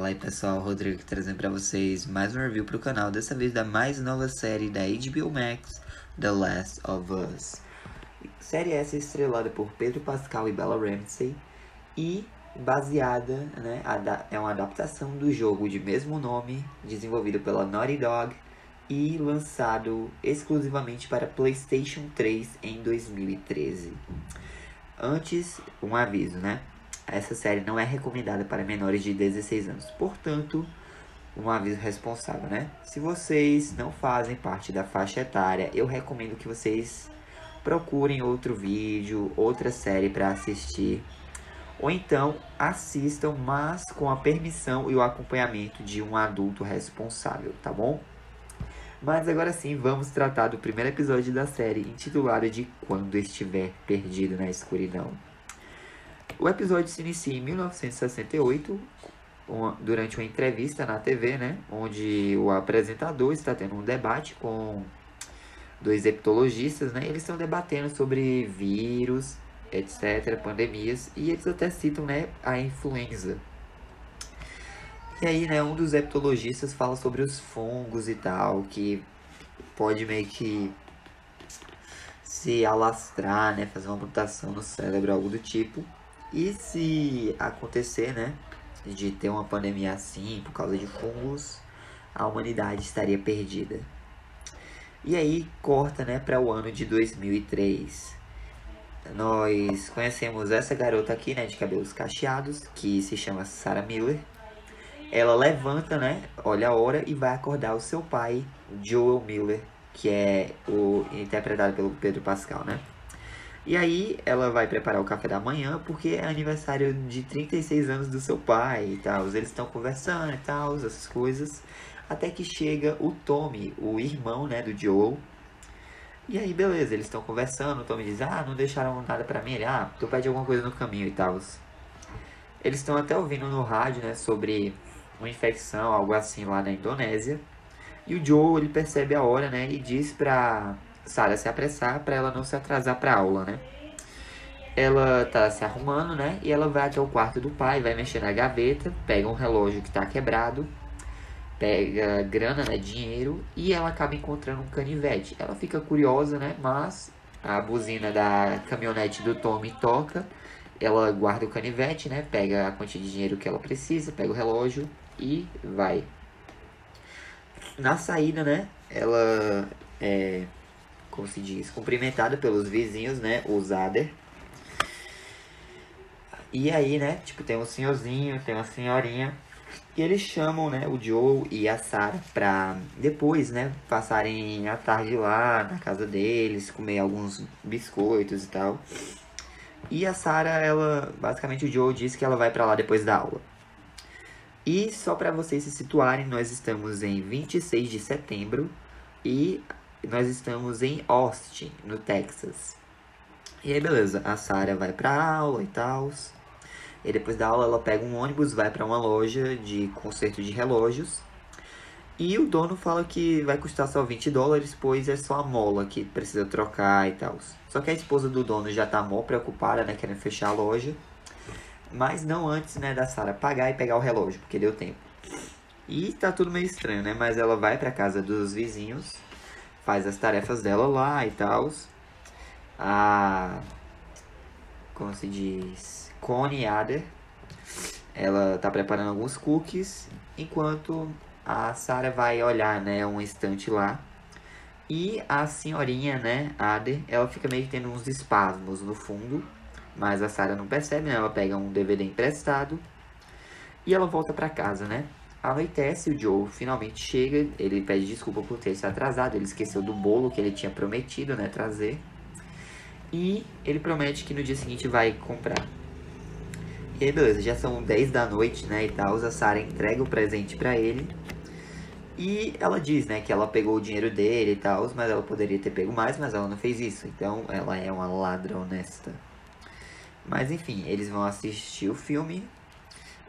Fala aí pessoal, Rodrigo aqui trazendo pra vocês mais um review pro canal, dessa vez da mais nova série da HBO Max, The Last of Us. Série essa estrelada por Pedro Pascal e Bella Ramsey e baseada, né, é uma adaptação do jogo de mesmo nome, desenvolvido pela Naughty Dog e lançado exclusivamente para PlayStation 3 em 2013. Antes, um aviso, né? Essa série não é recomendada para menores de 16 anos. Portanto, um aviso responsável, né? Se vocês não fazem parte da faixa etária, eu recomendo que vocês procurem outro vídeo, outra série para assistir. Ou então, assistam, mas com a permissão e o acompanhamento de um adulto responsável, tá bom? Mas agora sim, vamos tratar do primeiro episódio da série, intitulado de Quando Estiver Perdido na Escuridão. O episódio se inicia em 1968, durante uma entrevista na TV, né? Onde o apresentador está tendo um debate com dois heptologistas, né? Eles estão debatendo sobre vírus, etc., pandemias, e eles até citam, né, a influenza. E aí, né, um dos heptologistas fala sobre os fungos e tal, que pode meio que se alastrar, né, fazer uma mutação no cérebro, algo do tipo. E se acontecer, né, de ter uma pandemia assim, por causa de fungos, a humanidade estaria perdida. E aí corta, né, para o ano de 2003. Nós conhecemos essa garota aqui, né, de cabelos cacheados, que se chama Sarah Miller. Ela levanta, né, olha a hora e vai acordar o seu pai, Joel Miller, que é o interpretado pelo Pedro Pascal, né? E aí ela vai preparar o café da manhã porque é aniversário de 36 anos do seu pai e tal. Eles estão conversando e tal, essas coisas. Até que chega o Tommy, o irmão, né, do Joel. E aí beleza, eles estão conversando, o Tommy diz, não deixaram nada pra mim. Ele, tu pede alguma coisa no caminho e tal. Eles estão até ouvindo no rádio, né, sobre uma infecção, algo assim lá na Indonésia. E o Joel, ele percebe a hora, né, e diz pra Sarah se apressar para ela não se atrasar para aula, né? Ela tá se arrumando, né? E ela vai até o quarto do pai, vai mexer na gaveta, pega um relógio que tá quebrado, pega grana, né, dinheiro, e ela acaba encontrando um canivete. Ela fica curiosa, né? Mas a buzina da caminhonete do Tommy toca, ela guarda o canivete, né? Pega a quantia de dinheiro que ela precisa, pega o relógio e vai. Na saída, né? Ela como se diz, cumprimentada pelos vizinhos, né, os Ader. E aí, né, tipo, tem um senhorzinho, tem uma senhorinha, e eles chamam, né, o Joel e a Sarah pra depois, né, passarem a tarde lá na casa deles, comer alguns biscoitos e tal. E a Sarah, ela, basicamente o Joel diz que ela vai pra lá depois da aula. E só pra vocês se situarem, nós estamos em 26 de setembro e nós estamos em Austin, no Texas. E aí, beleza, a Sarah vai pra aula e tal. E depois da aula ela pega um ônibus, vai pra uma loja de conserto de relógios. E o dono fala que vai custar só $20, pois é só a mola que precisa trocar e tal. Só que a esposa do dono já tá mó preocupada, né, querendo fechar a loja. Mas não antes, né, da Sarah pagar e pegar o relógio, porque deu tempo. E tá tudo meio estranho, né, mas ela vai pra casa dos vizinhos, faz as tarefas dela lá e tal. Como se diz, Connie Ader, ela tá preparando alguns cookies, enquanto a Sarah vai olhar, né, um estante lá. E a senhorinha, né, Ader, ela fica meio que tendo uns espasmos no fundo, mas a Sarah não percebe, né, ela pega um DVD emprestado e ela volta pra casa, né. Anoitece, o Joe finalmente chega, ele pede desculpa por ter se atrasado, ele esqueceu do bolo que ele tinha prometido, né, trazer. E ele promete que no dia seguinte vai comprar. E aí, beleza, já são 10 da noite, né, e tal, a Sarah entrega o presente pra ele. E ela diz, né, que ela pegou o dinheiro dele e tal, mas ela poderia ter pego mais, mas ela não fez isso. Então, ela é uma ladra honesta. Mas, enfim, eles vão assistir o filme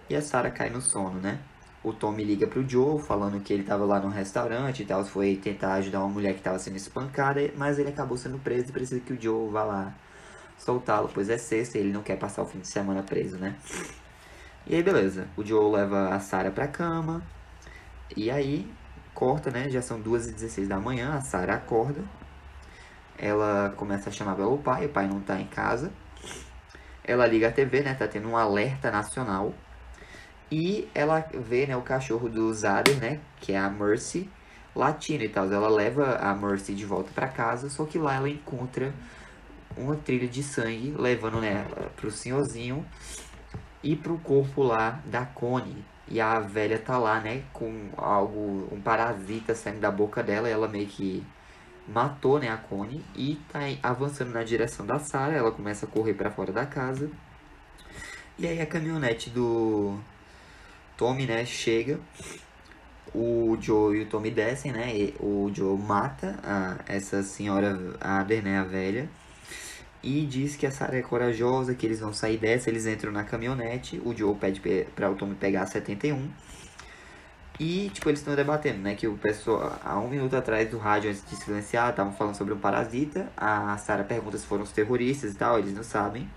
e a Sarah cai no sono, né. O Tommy liga pro Joe, falando que ele tava lá no restaurante e tal, foi tentar ajudar uma mulher que tava sendo espancada, mas ele acabou sendo preso e precisa que o Joe vá lá soltá-lo, pois é sexta e ele não quer passar o fim de semana preso, né. E aí, beleza. O Joe leva a Sarah pra cama. E aí, corta, né? Já são 2h16 da manhã. A Sarah acorda. Ela começa a chamar pelo pai. O pai não tá em casa. Ela liga a TV, né? Tá tendo um alerta nacional. E ela vê, né, o cachorro do Zader, né? Que é a Mercy, latindo e tal. Ela leva a Mercy de volta pra casa. Só que lá ela encontra uma trilha de sangue, levando, né, pro senhorzinho e pro corpo lá da Connie. E a velha tá lá, né, com algo, um parasita saindo da boca dela. E ela meio que matou, né, a Connie. E tá avançando na direção da Sarah. Ela começa a correr pra fora da casa. E aí a caminhonete do Tommy, né, chega. O Joe e o Tommy descem, né? E o Joe mata essa senhora Ader, né, a velha. E diz que a Sarah é corajosa, que eles vão sair dessa. Eles entram na caminhonete. O Joe pede pra o Tommy pegar a 71. E, tipo, eles estão debatendo, né? Que o pessoal, há 1 minuto atrás do rádio, antes de silenciar, estavam falando sobre um parasita. A Sarah pergunta se foram os terroristas e tal, eles não sabem.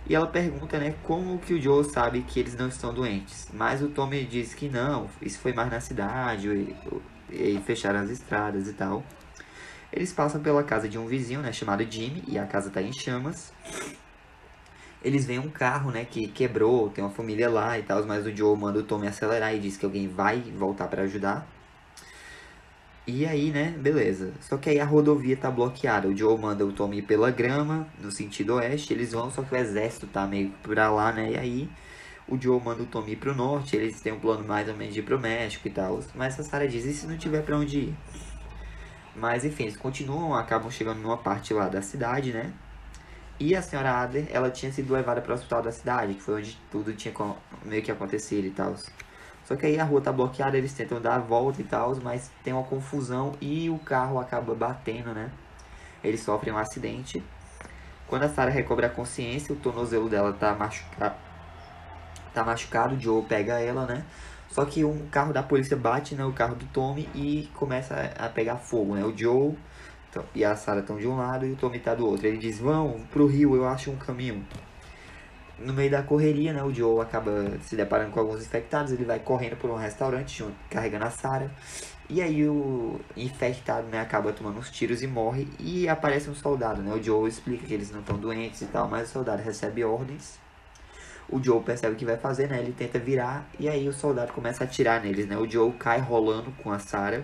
E ela pergunta, né, como que o Joe sabe que eles não estão doentes. Mas o Tommy diz que não, isso foi mais na cidade, e fecharam as estradas e tal. Eles passam pela casa de um vizinho, né, chamado Jimmy, e a casa tá em chamas. Eles veem um carro, né, que quebrou, tem uma família lá e tal, mas o Joe manda o Tommy acelerar e diz que alguém vai voltar pra ajudar. E aí, né, beleza. Só que aí a rodovia tá bloqueada. O Joe manda o Tommy ir pela grama, no sentido oeste. Eles vão, só que o exército tá meio pra lá, né? E aí o Joe manda o Tommy ir pro norte. Eles têm um plano mais ou menos de ir pro México e tal. Mas a Sarah diz, e se não tiver pra onde ir? Mas enfim, eles continuam, acabam chegando numa parte lá da cidade, né? E a senhora Adler, ela tinha sido levada para o hospital da cidade, que foi onde tudo tinha meio que acontecido e tal. Só que aí a rua tá bloqueada, eles tentam dar a volta e tal, mas tem uma confusão e o carro acaba batendo, né? Eles sofrem um acidente. Quando a Sarah recobra a consciência, o tornozelo dela tá machucado, o Joe pega ela, né? Só que um carro da polícia bate no carro do Tommy e começa a pegar fogo, né? O Joe e a Sarah estão de um lado e o Tommy tá do outro. Ele diz, vão pro rio, eu acho um caminho. No meio da correria, né, o Joe acaba se deparando com alguns infectados. Ele vai correndo por um restaurante, carregando a Sarah. E aí o infectado, né, acaba tomando uns tiros e morre. E aparece um soldado, né? O Joe explica que eles não estão doentes e tal, mas o soldado recebe ordens. O Joe percebe o que vai fazer, né? Ele tenta virar e aí o soldado começa a atirar neles, né? O Joe cai rolando com a Sarah.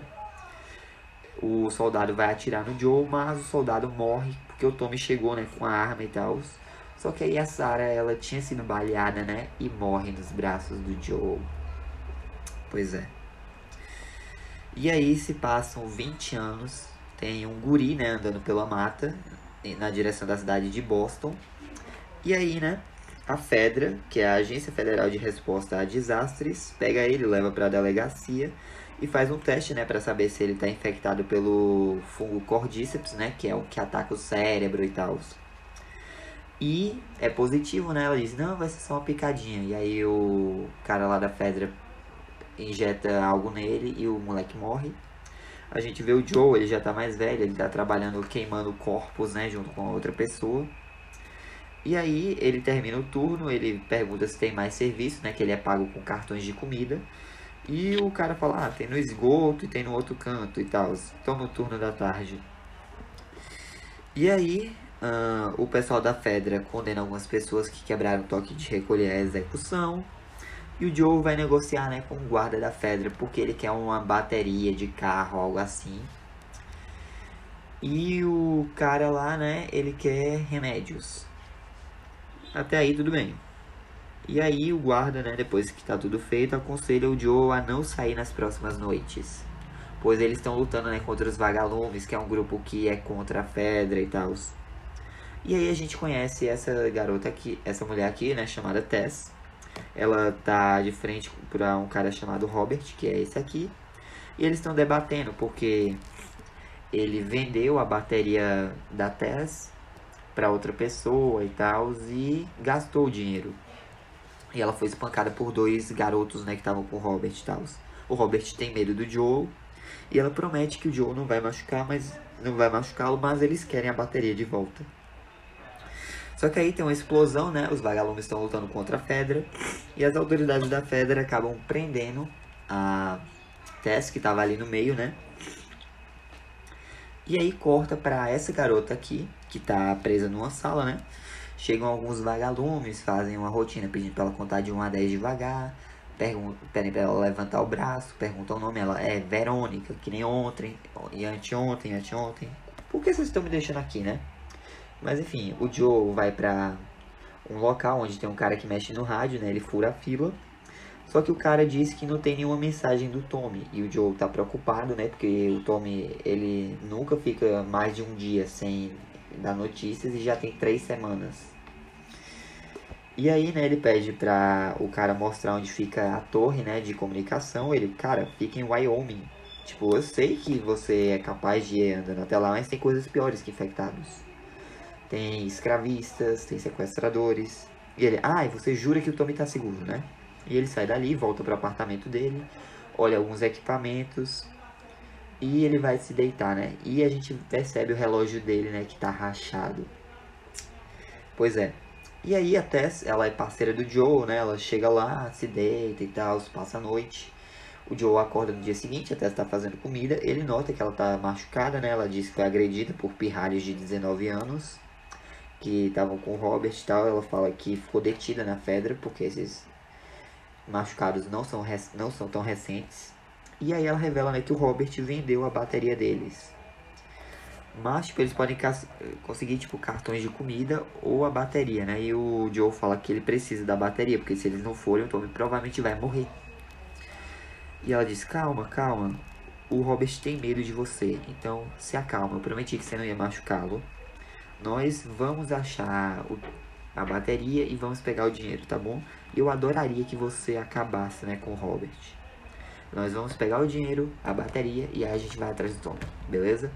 O soldado vai atirar no Joe, mas o soldado morre porque o Tommy chegou, né, com a arma e tal. Só que aí a Sarah, ela tinha sido baleada, né, e morre nos braços do Joe. Pois é. E aí se passam 20 anos, tem um guri, né, andando pela mata, na direção da cidade de Boston. E aí, né, a FEDRA, que é a Agência Federal de Resposta a Desastres, pega ele, leva pra delegacia e faz um teste, né, para saber se ele tá infectado pelo fungo Cordyceps, né, que é o que ataca o cérebro e tal. E é positivo, né? Ela diz, não, vai ser só uma picadinha. E aí o cara lá da Fedra injeta algo nele e o moleque morre. A gente vê o Joe, ele já tá mais velho, ele tá trabalhando queimando corpos, né, junto com outra pessoa. E aí ele termina o turno, ele pergunta se tem mais serviço, né, que ele é pago com cartões de comida. E o cara fala, ah, tem no esgoto e tem no outro canto e tal. Toma o turno da tarde. E aí, o pessoal da Fedra condena algumas pessoas que quebraram o toque de recolher a execução. E o Joe vai negociar, né, com o guarda da Fedra, porque ele quer uma bateria de carro, algo assim. E o cara lá, né, ele quer remédios. Até aí tudo bem. E aí o guarda, né, depois que tá tudo feito, aconselha o Joe a não sair nas próximas noites. Pois eles estão lutando, né, contra os vagalumes, que é um grupo que é contra a Fedra e tal. E aí a gente conhece essa garota aqui, essa mulher aqui, né, chamada Tess. Ela tá de frente para um cara chamado Robert, que é esse aqui. E eles estão debatendo porque ele vendeu a bateria da Tess para outra pessoa e tal, e gastou o dinheiro. E ela foi espancada por 2 garotos, né, que estavam com o Robert e tal. O Robert tem medo do Joe e ela promete que o Joe não vai machucá-lo, mas eles querem a bateria de volta. Só que aí tem uma explosão, né? Os vagalumes estão lutando contra a Fedra. E as autoridades da Fedra acabam prendendo a Tess, que tava ali no meio, né? E aí corta pra essa garota aqui, que tá presa numa sala, né? Chegam alguns vagalumes, fazem uma rotina pedindo pra ela contar de 1 a 10 devagar. Pedem pra ela levantar o braço, perguntam o nome. Ela é Verônica, que nem ontem, e anteontem. Por que vocês estão me deixando aqui, né? Mas enfim, o Joe vai pra um local onde tem um cara que mexe no rádio, né? Ele fura a fila. Só que o cara diz que não tem nenhuma mensagem do Tommy. E o Joe tá preocupado, né? Porque o Tommy, ele nunca fica mais de um dia sem dar notícias e já tem 3 semanas. E aí, né, ele pede pra o cara mostrar onde fica a torre, né, de comunicação. Ele, cara, fica em Wyoming. Tipo, eu sei que você é capaz de ir andando até lá, mas tem coisas piores que infectados. Tem escravistas, tem sequestradores. E ele, e você jura que o Tommy tá seguro, né? E ele sai dali, volta pro apartamento dele, olha alguns equipamentos e ele vai se deitar, né? E a gente percebe o relógio dele, né, que tá rachado. Pois é. E aí a Tess, ela é parceira do Joe, né? Ela chega lá, se deita e tal, passa a noite. O Joe acorda no dia seguinte, a Tess tá fazendo comida. Ele nota que ela tá machucada, né? Ela diz que foi agredida por pirralhos de 19 anos que estavam com o Robert e tal. Ela fala que ficou detida na Fedra porque esses machucados não são tão recentes. E aí ela revela, né, que o Robert vendeu a bateria deles. Mas, tipo, eles podem conseguir, tipo, cartões de comida ou a bateria, né? E o Joe fala que ele precisa da bateria, porque se eles não forem, o Tommy provavelmente vai morrer. E ela diz, calma, o Robert tem medo de você, então se acalma, eu prometi que você não ia machucá-lo. Nós vamos achar a bateria e vamos pegar o dinheiro, tá bom? E eu adoraria que você acabasse, né, com o Robert. Nós vamos pegar o dinheiro, a bateria e aí a gente vai atrás do Tom, beleza?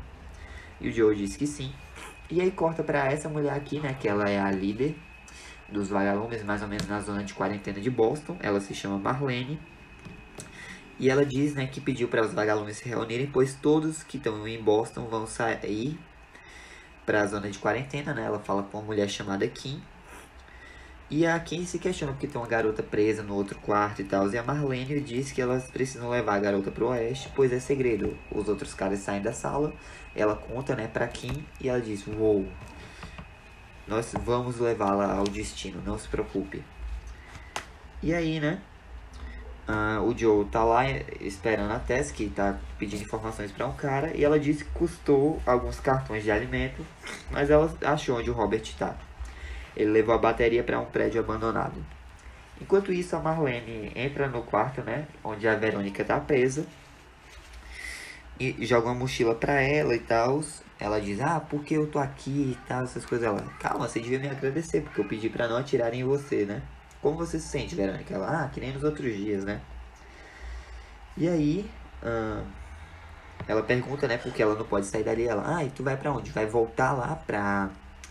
E o Joe diz que sim. E aí corta pra essa mulher aqui, né, que ela é a líder dos vagalumes, mais ou menos na zona de quarentena de Boston. Ela se chama Marlene. E ela diz, né, que pediu para os vagalumes se reunirem, pois todos que estão em Boston vão sair para a zona de quarentena, né? Ela fala com uma mulher chamada Kim. E a Kim se questiona porque tem uma garota presa no outro quarto e tal. E a Marlene diz que elas precisam levar a garota pro oeste, pois é segredo. Os outros caras saem da sala, ela conta, né, pra Kim e ela diz, uou, nós vamos levá-la ao destino, não se preocupe. E aí, né, o Joe tá lá esperando a Tess, que tá pedindo informações pra um cara, e ela disse que custou alguns cartões de alimento, mas ela achou onde o Robert tá. Ele levou a bateria para um prédio abandonado. Enquanto isso, a Marlene entra no quarto, né, onde a Verônica tá presa, e joga uma mochila pra ela e tal. Ela diz, por que eu tô aqui e tal, essas coisas. Ela, calma, você devia me agradecer, porque eu pedi pra não atirarem em você, né? Como você se sente, Verônica? Ela, que nem nos outros dias, né? E aí, ela pergunta, né, porque ela não pode sair dali. Ela, e tu vai pra onde? Vai voltar lá pra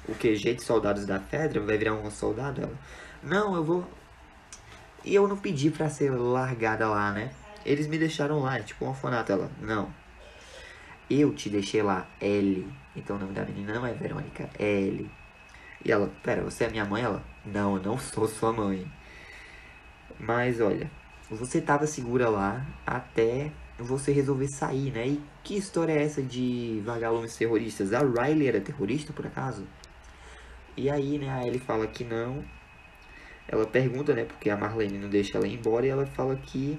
o QG de soldados da Fedra? Vai virar um soldado? Ela, não, eu vou... E eu não pedi pra ser largada lá, né? Eles me deixaram lá, tipo um orfanato. Ela, não. Eu te deixei lá, Ellie. Então o nome da menina não é Verônica, é Ellie. E ela, pera, você é minha mãe? Ela, não, eu não sou sua mãe. Mas olha, você tava segura lá até você resolver sair, né? E que história é essa de vagalumes terroristas? A Riley era terrorista, por acaso? E aí, né, a Ellie fala que não. Ela pergunta, né, porque a Marlene não deixa ela ir embora. E ela fala que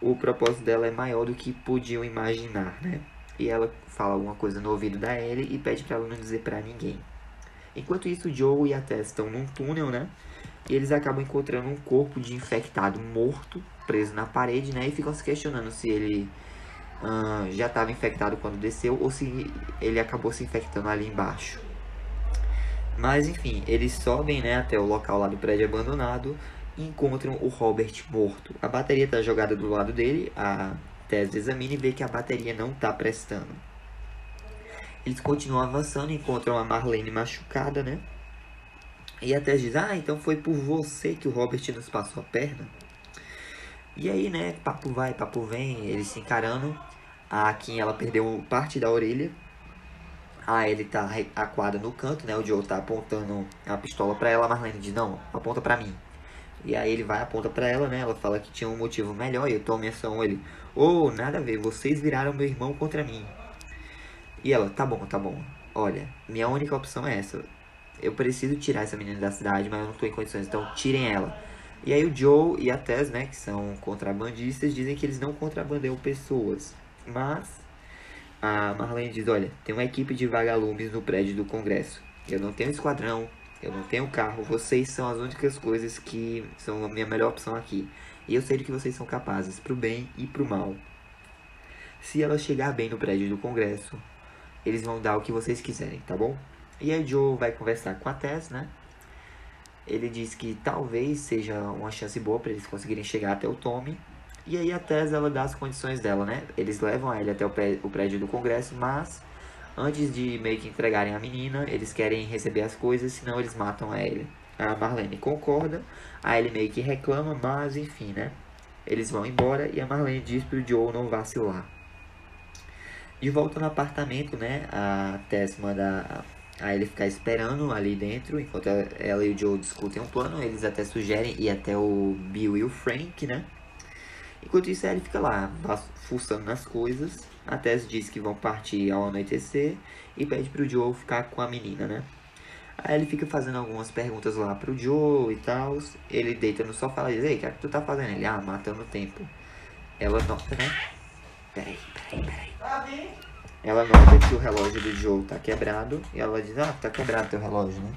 o propósito dela é maior do que podiam imaginar, né? E ela fala alguma coisa no ouvido da Ellie e pede pra ela não dizer pra ninguém. Enquanto isso, o Joe e a Tess estão num túnel, né? E eles acabam encontrando um corpo de infectado morto, preso na parede, né? E ficam se questionando se ele já estava infectado quando desceu ou se ele acabou se infectando ali embaixo. Mas enfim, eles sobem, né, até o local lá do prédio abandonado e encontram o Robert morto. A bateria está jogada do lado dele, a Tess examina e vê que a bateria não está prestando. Eles continuam avançando e encontram a Marlene machucada, né? E a Tess diz, então foi por você que o Robert nos passou a perna? E aí, né, papo vai, papo vem, eles se encarando. A Kim, ela perdeu parte da orelha. A Ellie tá acuada no canto, né? O Joe tá apontando a pistola pra ela. A Marlene diz, não, aponta pra mim. E aí ele vai, aponta pra ela, né? Ela fala que tinha um motivo melhor. E o Tommy ação ele, nada a ver, vocês viraram meu irmão contra mim. E ela, tá bom. Olha, minha única opção é essa. Eu preciso tirar essa menina da cidade, mas eu não tô em condições, então tirem ela. E aí o Joe e a Tess, né, que são contrabandistas, dizem que eles não contrabandeiam pessoas. Mas a Marlene diz, olha, tem uma equipe de vagalumes no prédio do Congresso. Eu não tenho esquadrão, eu não tenho carro, vocês são as únicas coisas que são a minha melhor opção aqui. E eu sei do que vocês são capazes, pro bem e pro mal. Se ela chegar bem no prédio do Congresso, eles vão dar o que vocês quiserem, tá bom? E aí o Joe vai conversar com a Tess, né? Ele diz que talvez seja uma chance boa para eles conseguirem chegar até o Tommy. E aí a Tess, ela dá as condições dela, né? Eles levam ele até o prédio do Congresso, mas antes de meio que entregarem a menina, eles querem receber as coisas, senão eles matam a Ellie. A Marlene concorda, a Ellie meio que reclama, mas enfim, né? Eles vão embora e a Marlene diz pro Joe não vacilar. De volta no apartamento, né? A Tess manda a Ellie ficar esperando ali dentro, enquanto ela e o Joe discutem um plano. Eles até sugerem ir até o Bill e o Frank, né? Enquanto isso, a Ellie fica lá, fuçando nas coisas. A Tess diz que vão partir ao anoitecer e pede pro Joe ficar com a menina, né? A Ellie fica fazendo algumas perguntas lá pro Joe e tal. Ele deita no sofá e diz, ei, o que tu tá fazendo? Ele, matando o tempo. Ela nota, né? Peraí. Ela nota que o relógio do Joe tá quebrado. E ela diz, tá quebrado teu relógio, né?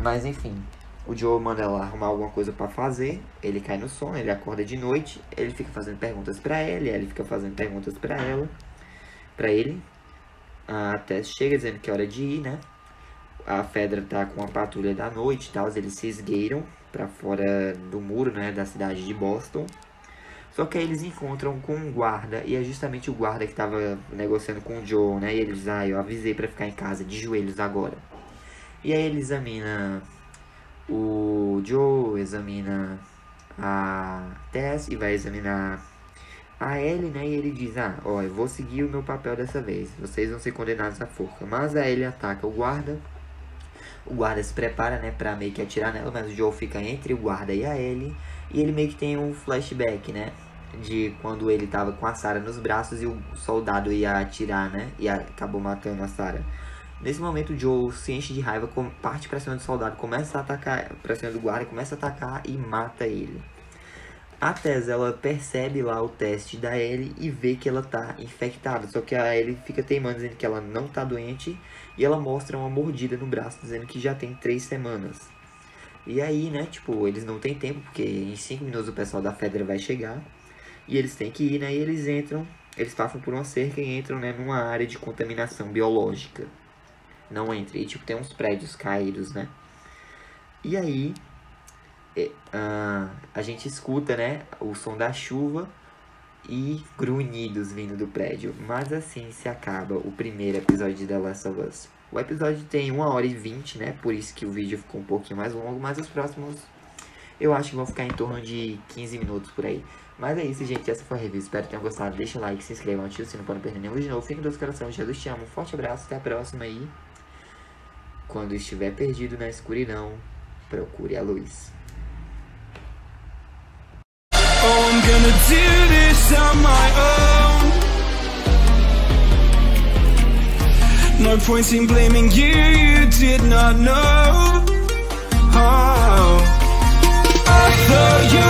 Mas enfim, o Joe manda ela arrumar alguma coisa pra fazer. Ele cai no sono, ele acorda de noite. Ele fica fazendo perguntas pra ela. Ele fica fazendo perguntas pra ele. A Tess chega dizendo que é hora de ir, né? A Fedra tá com a patrulha da noite e tal. Eles se esgueiram pra fora do muro, né? Da cidade de Boston. Só que aí eles encontram com um guarda. E é justamente o guarda que tava negociando com o Joe, né? E ele diz, eu avisei pra ficar em casa de joelhos agora. E aí ele examina o Joe, examina a Tess e vai examinar a Ellie, né? E ele diz, eu vou seguir o meu papel dessa vez. Vocês vão ser condenados à forca. Mas a Ellie ataca o guarda. O guarda se prepara, né, pra meio que atirar nela, mas o Joe fica entre o guarda e a Ellie. E ele meio que tem um flashback, né, de quando ele tava com a Sarah nos braços e o soldado ia atirar, né, e acabou matando a Sarah. Nesse momento o Joe se enche de raiva, parte pra cima do soldado, começa a atacar pra cima do guarda, começa a atacar e mata ele. A Tess, ela percebe lá o teste da Ellie e vê que ela tá infectada. Só que a Ellie fica teimando, dizendo que ela não tá doente. E ela mostra uma mordida no braço, dizendo que já tem 3 semanas. E aí, né, tipo, eles não tem tempo, porque em 5 minutos o pessoal da Fedra vai chegar. E eles têm que ir, né, e eles passam por uma cerca e entram, né, numa área de contaminação biológica. Não entra, e tipo, tem uns prédios caídos, né. E aí a gente escuta, né, o som da chuva e grunhidos vindo do prédio. Mas assim se acaba o primeiro episódio de The Last of Us. O episódio tem 1h20, né, por isso que o vídeo ficou um pouquinho mais longo. Mas os próximos eu acho que vão ficar em torno de 15 minutos por aí. Mas é isso, gente, essa foi a review, espero que tenham gostado. Deixa o like, se inscrevam, ativa o sino para não perder nenhum vídeo novo. Fiquem dos corações, Jesus te amo, um forte abraço, até a próxima aí. Quando estiver perdido na escuridão, procure a luz. Oh, I'm gonna do this on my own. No point in blaming you, you did not know. Oh, I thought you